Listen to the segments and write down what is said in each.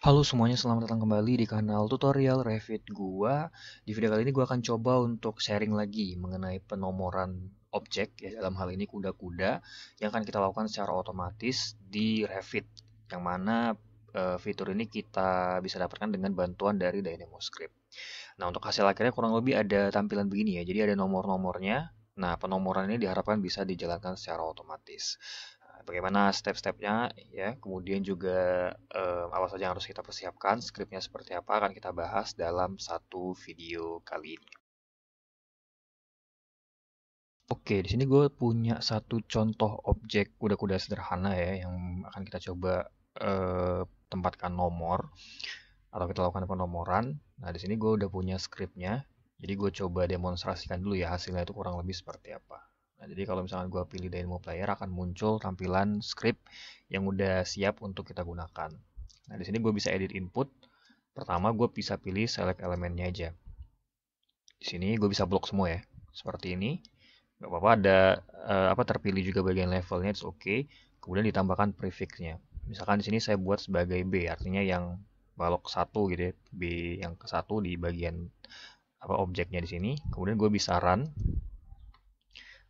Halo semuanya, selamat datang kembali di kanal tutorial Revit gua. Di video kali ini gua akan coba untuk sharing lagi mengenai penomoran objek, ya dalam hal ini kuda-kuda yang akan kita lakukan secara otomatis di Revit. Yang mana fitur ini kita bisa dapatkan dengan bantuan dari DynamoScript. Nah, untuk hasil akhirnya kurang lebih ada tampilan begini ya. Jadi ada nomor-nomornya. Nah, penomoran ini diharapkan bisa dijalankan secara otomatis. Nah, bagaimana step-stepnya ya, kemudian juga apa saja yang harus kita persiapkan, skripnya seperti apa akan kita bahas dalam satu video kali ini. Oke, di sini gue punya satu contoh objek kuda-kuda sederhana ya, yang akan kita coba tempatkan nomor atau kita lakukan penomoran. Nah, di sini gue udah punya skripnya. Jadi gue coba demonstrasikan dulu ya hasilnya itu kurang lebih seperti apa. Nah, jadi kalau misalkan gue pilih Dynamo Player akan muncul tampilan script yang udah siap untuk kita gunakan. Nah, di sini gue bisa edit input. Pertama gue bisa pilih select elemennya aja. Di sini gue bisa blok semua ya. Seperti ini. Gak apa-apa ada apa terpilih juga bagian levelnya, it's okay. Kemudian ditambahkan prefixnya. Misalkan di sini saya buat sebagai B, artinya yang balok satu gitu ya, B yang ke satu di bagian apa objeknya di sini. Kemudian gue bisa run.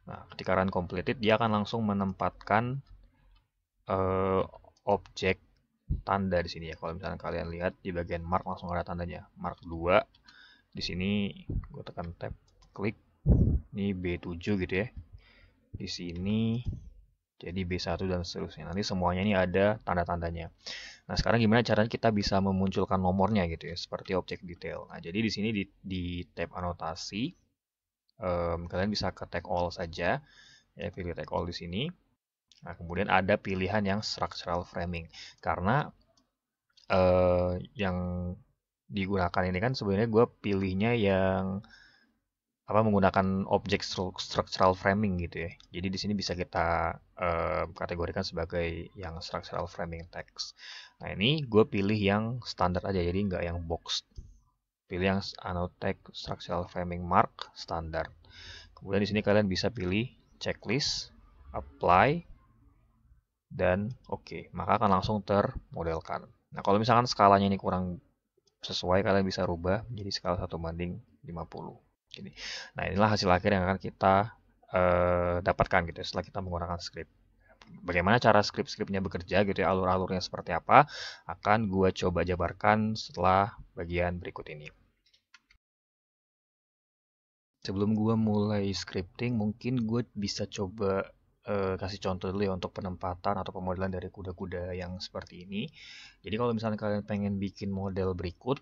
Nah, ketika run completed, dia akan langsung menempatkan eh, objek tanda di sini ya. Kalau misalnya kalian lihat di bagian mark langsung ada tandanya, mark 2. Di sini gue tekan tab, klik, ini B7 gitu ya. Di sini jadi B1 dan seterusnya. Nanti semuanya ini ada tanda-tandanya. Nah, sekarang gimana caranya kita bisa memunculkan nomornya gitu ya, seperti objek detail. Nah, jadi di sini di tab anotasi, kalian bisa ke tag all saja, ya pilih tag all di sini. Nah, kemudian ada pilihan yang structural framing, karena yang digunakan ini kan sebenarnya gue pilihnya yang apa menggunakan objek structural framing gitu ya. Jadi di sini bisa kita kategorikan sebagai yang structural framing text. Nah, ini gue pilih yang standar aja, jadi nggak yang box. Pilih yang Annotate Structural Framing Mark standar. Kemudian di sini kalian bisa pilih checklist, apply, dan oke. Maka akan langsung termodelkan. Nah, kalau misalkan skalanya ini kurang sesuai, kalian bisa rubah menjadi skala 1:50. Gini. Nah, inilah hasil akhir yang akan kita dapatkan gitu ya, setelah kita menggunakan script. Bagaimana cara script-scriptnya bekerja gitu ya, alur-alurnya seperti apa, akan gue coba jabarkan setelah bagian berikut ini. Sebelum gue mulai scripting, mungkin gue bisa coba kasih contoh dulu ya untuk penempatan atau pemodelan dari kuda-kuda yang seperti ini. Jadi kalau misalnya kalian pengen bikin model berikut,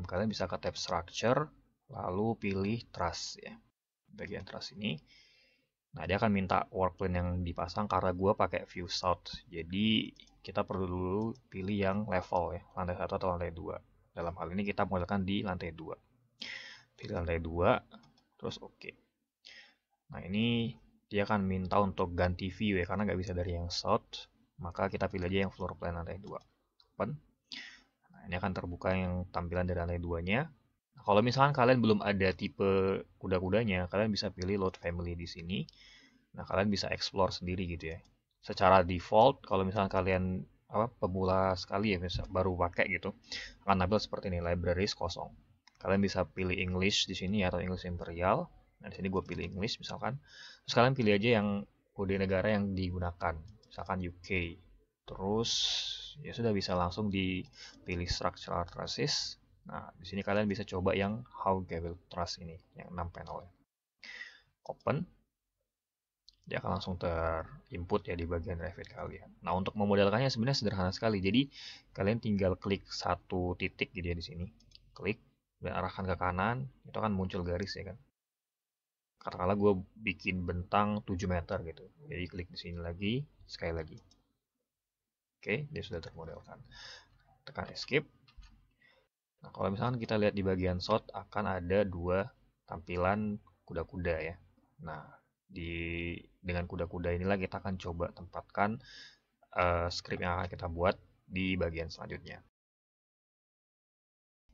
kalian bisa ke tab structure, lalu pilih truss ya, bagian truss ini. Nah, dia akan minta work plane yang dipasang karena gue pakai view south. Jadi kita perlu dulu pilih yang level ya, lantai 1 atau lantai 2. Dalam hal ini kita modelkan di lantai 2. Pilih lantai 2, terus oke. Nah, ini dia akan minta untuk ganti view ya, karena nggak bisa dari yang south. Maka kita pilih aja yang floor plan lantai 2. Open. Nah, ini akan terbuka yang tampilan dari lantai 2-nya. Nah, kalau misalkan kalian belum ada tipe kuda-kudanya, kalian bisa pilih load family di sini. Nah, kalian bisa explore sendiri gitu ya. Secara default, kalau misalkan kalian apa pemula sekali ya, misal baru pakai gitu, akan tampil seperti ini, libraries kosong. Kalian bisa pilih English di sini atau English Imperial. Nah, di sini gue pilih English misalkan. Terus kalian pilih aja yang kode negara yang digunakan. Misalkan UK. Terus ya sudah bisa langsung dipilih structural trusses. Nah, di sini kalian bisa coba yang how Gable Truss ini, yang 6 panel ya. Open. Dia akan langsung terinput ya di bagian Revit kalian. Nah, untuk memodelkannya sebenarnya sederhana sekali. Jadi, kalian tinggal klik satu titik gitu ya di sini. Klik dan arahkan ke kanan, itu akan muncul garis ya kan. Katakanlah gue bikin bentang 7 meter gitu. Jadi klik di sini lagi, sekali lagi. Oke, dia sudah termodelkan. Tekan escape. Nah, kalau misalkan kita lihat di bagian shot akan ada dua tampilan kuda-kuda ya. Nah, dengan kuda-kuda inilah kita akan coba tempatkan script yang akan kita buat di bagian selanjutnya.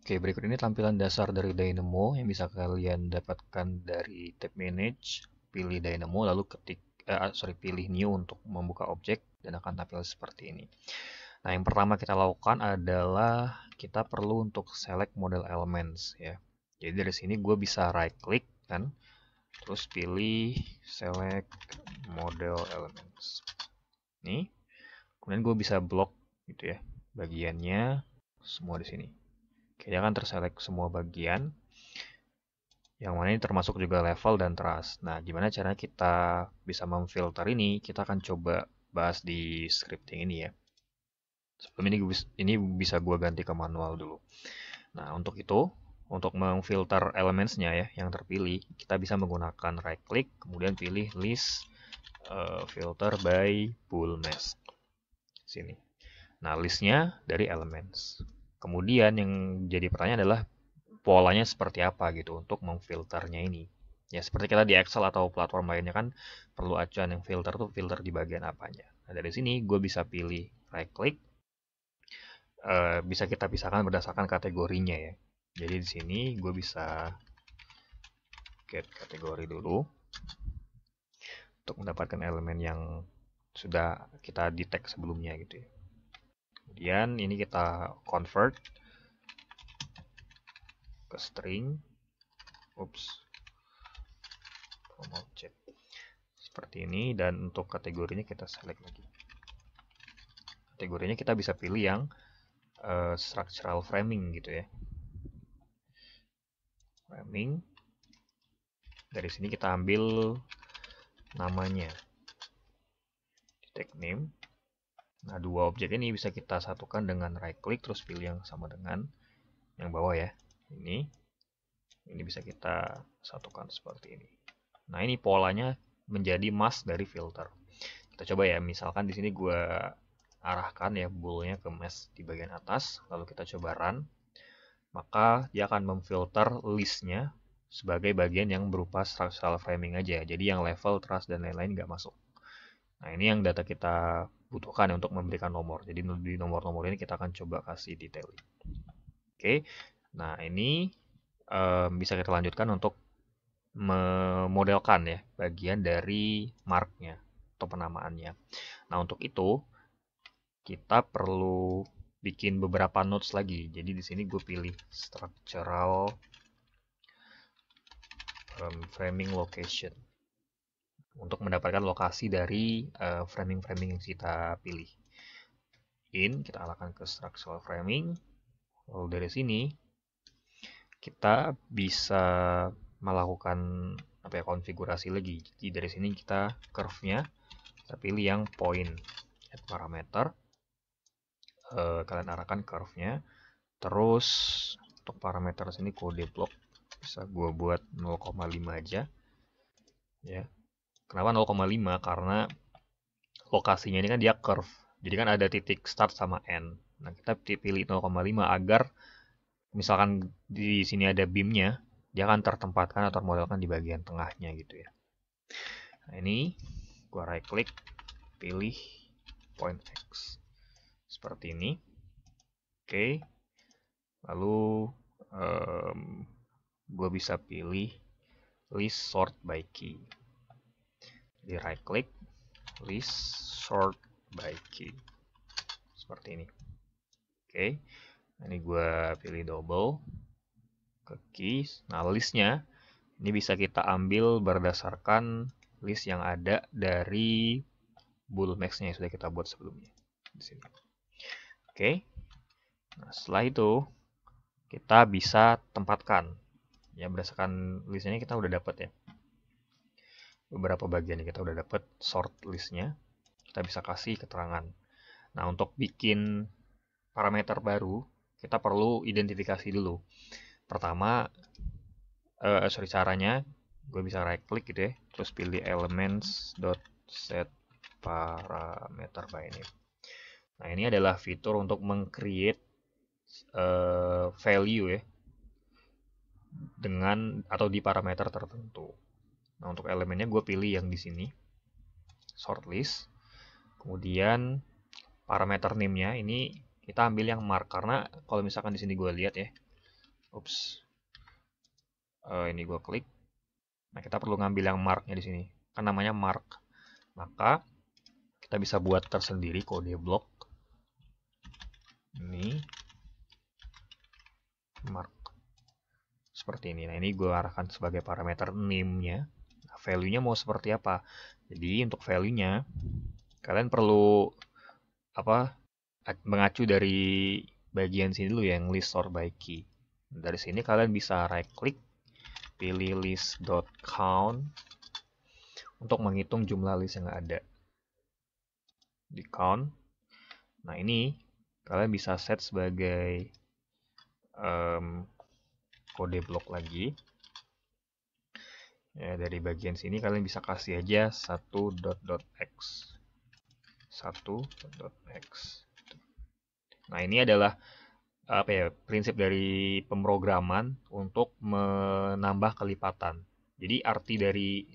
Oke, berikut ini tampilan dasar dari Dynamo yang bisa kalian dapatkan dari tab Manage, pilih Dynamo, lalu pilih New untuk membuka objek dan akan tampil seperti ini. Nah, yang pertama kita lakukan adalah kita perlu untuk select model elements ya. Jadi dari sini gue bisa right click kan, terus pilih select model elements. Nih, kemudian gue bisa blok gitu ya, bagiannya semua di sini. Oke, dia akan terselect semua bagian. Yang mana ini termasuk juga level dan trust. Nah, gimana caranya kita bisa memfilter ini? Kita akan coba bahas di scripting ini ya. Sebelum ini bisa gue ganti ke manual dulu. Nah, untuk itu, untuk memfilter elementsnya ya, yang terpilih, kita bisa menggunakan right click, kemudian pilih list filter by bool mask. Sini. Nah, listnya dari elements. Kemudian yang jadi pertanyaan adalah polanya seperti apa gitu untuk memfilternya ini. Ya, seperti kita di Excel atau platform lainnya kan perlu acuan yang filter tuh filter di bagian apanya. Nah, dari sini gue bisa pilih right click. Bisa kita pisahkan berdasarkan kategorinya ya. Jadi di sini gue bisa get kategori dulu untuk mendapatkan elemen yang sudah kita detect sebelumnya gitu ya. Kemudian ini kita convert ke string. From object. Seperti ini, dan untuk kategorinya kita select lagi. Kategorinya kita bisa pilih yang structural framing gitu ya. Framing. Dari sini kita ambil namanya. Tag name. Nah, dua objek ini bisa kita satukan dengan right click terus pilih yang sama dengan yang bawah ya. Ini bisa kita satukan seperti ini. Nah, ini polanya menjadi mask dari filter. Kita coba ya, misalkan di sini gue arahkan ya boolnya ke mask di bagian atas, lalu kita coba run, maka dia akan memfilter listnya sebagai bagian yang berupa structural framing aja. Jadi yang level, trust, dan lain-lain nggak masuk. Nah, ini yang data kita butuhkan untuk memberikan nomor. Jadi di nomor-nomor ini kita akan coba kasih detailing. Oke, nah ini bisa kita lanjutkan untuk memodelkan ya bagian dari marknya atau penamaannya. Nah, untuk itu kita perlu bikin beberapa nodes lagi. Jadi di sini gue pilih structural framing location untuk mendapatkan lokasi dari framing-framing yang kita pilih. Kita arahkan ke structural framing. Lalu dari sini kita bisa melakukan konfigurasi lagi. Jadi dari sini kita curve-nya kita pilih yang point add parameter. Kalian arahkan curve-nya. Terus untuk parameter sini kode block bisa gue buat 0,5 aja. Ya. Kenapa 0,5? Karena lokasinya ini kan dia curve. Jadi kan ada titik start sama end. Nah, kita pilih 0,5 agar misalkan di sini ada beamnya, dia akan tertempatkan atau termodelkan di bagian tengahnya gitu ya. Nah, ini gua right click, pilih point X. Seperti ini. Oke. Lalu gua bisa pilih list sort by key. Jadi right click, list sort by key. Seperti ini. Oke. Ini gue pilih double ke keys. Nah, listnya ini bisa kita ambil berdasarkan list yang ada dari bool max-nya yang sudah kita buat sebelumnya di sini. Oke. Nah, setelah itu kita bisa tempatkan ya berdasarkan listnya kita udah dapat ya. Beberapa bagian kita udah dapat sort listnya. Kita bisa kasih keterangan. Nah, untuk bikin parameter baru kita perlu identifikasi dulu. Pertama, caranya gue bisa right click gitu ya, terus pilih elements.set parameter by name. Nah, ini adalah fitur untuk meng-create value ya dengan atau di parameter tertentu. Nah, untuk elemennya gue pilih yang di sini sort list. Kemudian parameter name-nya ini kita ambil yang mark karena kalau misalkan di sini gue lihat ya, ini gue klik. Nah, kita perlu ngambil yang marknya di sini. Kan namanya mark. Maka kita bisa buat tersendiri kode block Ini mark seperti ini. Nah, ini gue arahkan sebagai parameter name-nya. Nah, value-nya mau seperti apa? Jadi untuk value-nya kalian perlu mengacu dari bagian sini dulu yang list sort by key. Dari sini kalian bisa right click, pilih list.count untuk menghitung jumlah list yang ada. Di count. Nah, ini kalian bisa set sebagai kode blok lagi. Ya, dari bagian sini kalian bisa kasih aja 1.x. 1.x. Nah, ini adalah prinsip dari pemrograman untuk menambah kelipatan. Jadi arti dari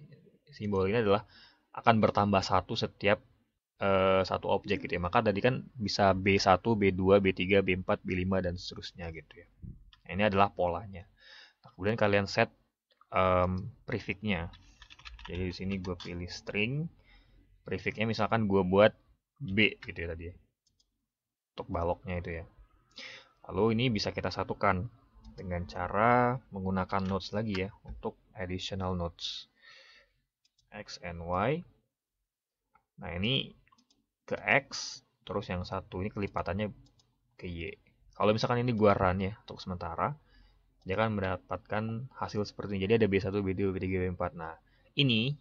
simbol ini adalah akan bertambah satu setiap satu objek gitu ya. Maka tadi kan bisa B1, B2, B3, B4, B5 dan seterusnya gitu ya. Nah, ini adalah polanya. Nah, kemudian kalian set prefix-nya. Jadi di sini gue pilih string. Prefix-nya misalkan gue buat B gitu ya tadi ya. Untuk baloknya itu ya. Lalu ini bisa kita satukan dengan cara menggunakan nodes lagi ya untuk additional nodes. X and Y. Nah, ini ke X, terus yang satu ini kelipatannya ke Y. Kalau misalkan ini gua run ya untuk sementara, dia akan mendapatkan hasil seperti ini. Jadi ada B1, B2, B3, B4. Nah, ini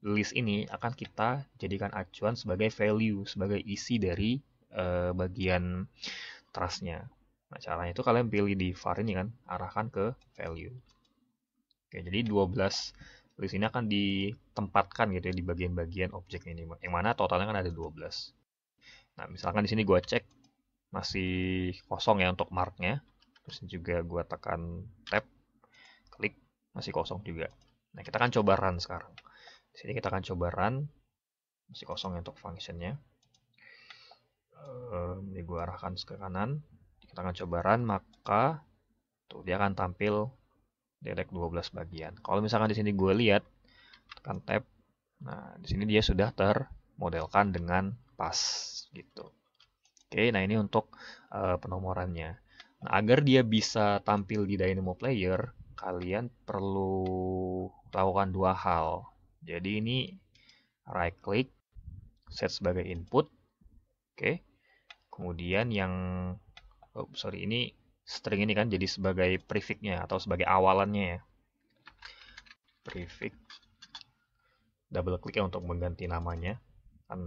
list ini akan kita jadikan acuan sebagai value, sebagai isi dari bagian trustnya. Nah, caranya itu kalian pilih di var ini kan, arahkan ke value. Oke, jadi 12 list ini akan ditempatkan gitu ya di bagian-bagian objek ini. Yang mana totalnya kan ada 12. Nah, misalkan di sini gue cek masih kosong ya untuk marknya. Terus juga gue tekan tab, klik, masih kosong juga. Nah, kita akan coba run sekarang. Di sini kita akan coba run, masih kosong ya untuk functionnya. Ini gue arahkan ke kanan. Kita akan coba run, maka tuh dia akan tampil direct 12 bagian. Kalau misalkan di sini gue lihat, tekan tab, nah di sini dia sudah termodelkan dengan pas gitu. Oke, nah ini untuk penomorannya. Nah, agar dia bisa tampil di Dynamo Player, kalian perlu lakukan dua hal. Jadi ini right click, set sebagai input. Oke. Kemudian yang ini string ini kan jadi sebagai prefix-nya atau sebagai awalannya ya. Prefix, double klik ya untuk mengganti namanya, kan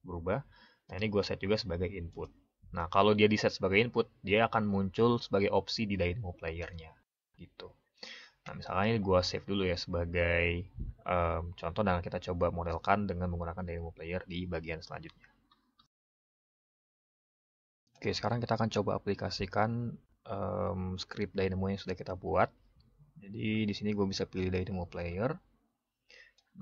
berubah. Nah, ini gue set juga sebagai input. Nah, kalau dia di set sebagai input, dia akan muncul sebagai opsi di Dynamo Player-nya gitu. Nah, misalnya ini gue save dulu ya sebagai contoh, dan kita coba modelkan dengan menggunakan Dynamo Player di bagian selanjutnya. Oke, sekarang kita akan coba aplikasikan script Dynamo yang sudah kita buat. Jadi di sini gue bisa pilih Dynamo Player.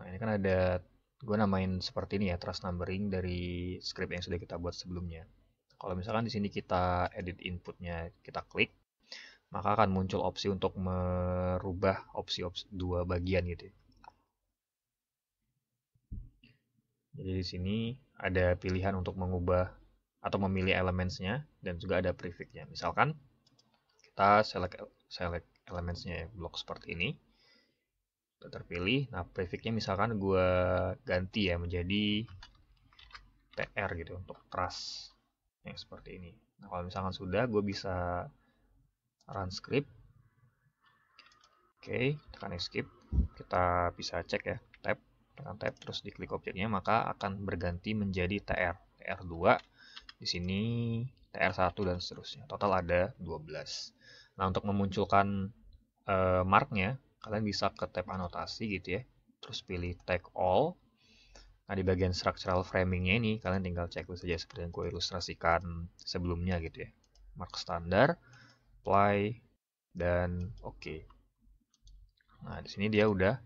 Nah, ini kan ada, gue namain seperti ini ya, trust numbering dari script yang sudah kita buat sebelumnya. Kalau misalkan di sini kita edit inputnya, kita klik, maka akan muncul opsi untuk merubah opsi-opsi dua bagian gitu. Jadi di sini ada pilihan untuk mengubah atau memilih elementsnya, dan juga ada prefix-nya. Misalkan kita select elementsnya ya, blok seperti ini. Sudah terpilih. Nah, prefix-nya misalkan gue ganti ya menjadi TR gitu untuk trust yang seperti ini. Nah, kalau misalkan sudah, gue bisa run script. Oke, tekan escape. Kita bisa cek ya, tekan tab, terus diklik objeknya, maka akan berganti menjadi TR. TR2, di sini TR1 dan seterusnya. Total ada 12. Nah, untuk memunculkan marknya, kalian bisa ke tab anotasi gitu ya. Terus pilih tag all. Nah, di bagian structural framingnya ini, kalian tinggal checklist saja seperti yang gue ilustrasikan sebelumnya gitu ya. Mark standar, apply, dan oke. Nah, di sini dia udah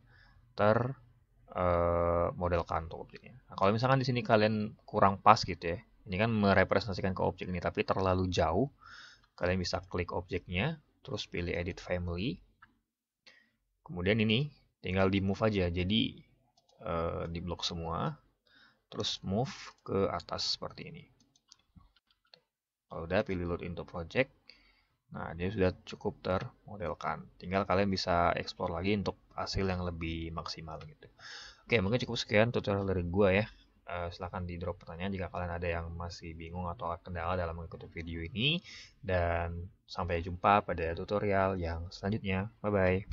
termodelkan untuk objeknya. Nah, kalau misalkan di sini kalian kurang pas gitu ya, ini kan merepresentasikan ke objek ini tapi terlalu jauh, kalian bisa klik objeknya, terus pilih edit family. Kemudian ini tinggal di move aja, jadi di blok semua, terus move ke atas seperti ini. Kalau udah pilih load into project. Nah, dia sudah cukup termodelkan. Tinggal kalian bisa explore lagi untuk hasil yang lebih maksimal gitu. Oke, mungkin cukup sekian tutorial dari gua ya. Silahkan di drop pertanyaan jika kalian ada yang masih bingung atau kendala dalam mengikuti video ini. Dan sampai jumpa pada tutorial yang selanjutnya. Bye-bye.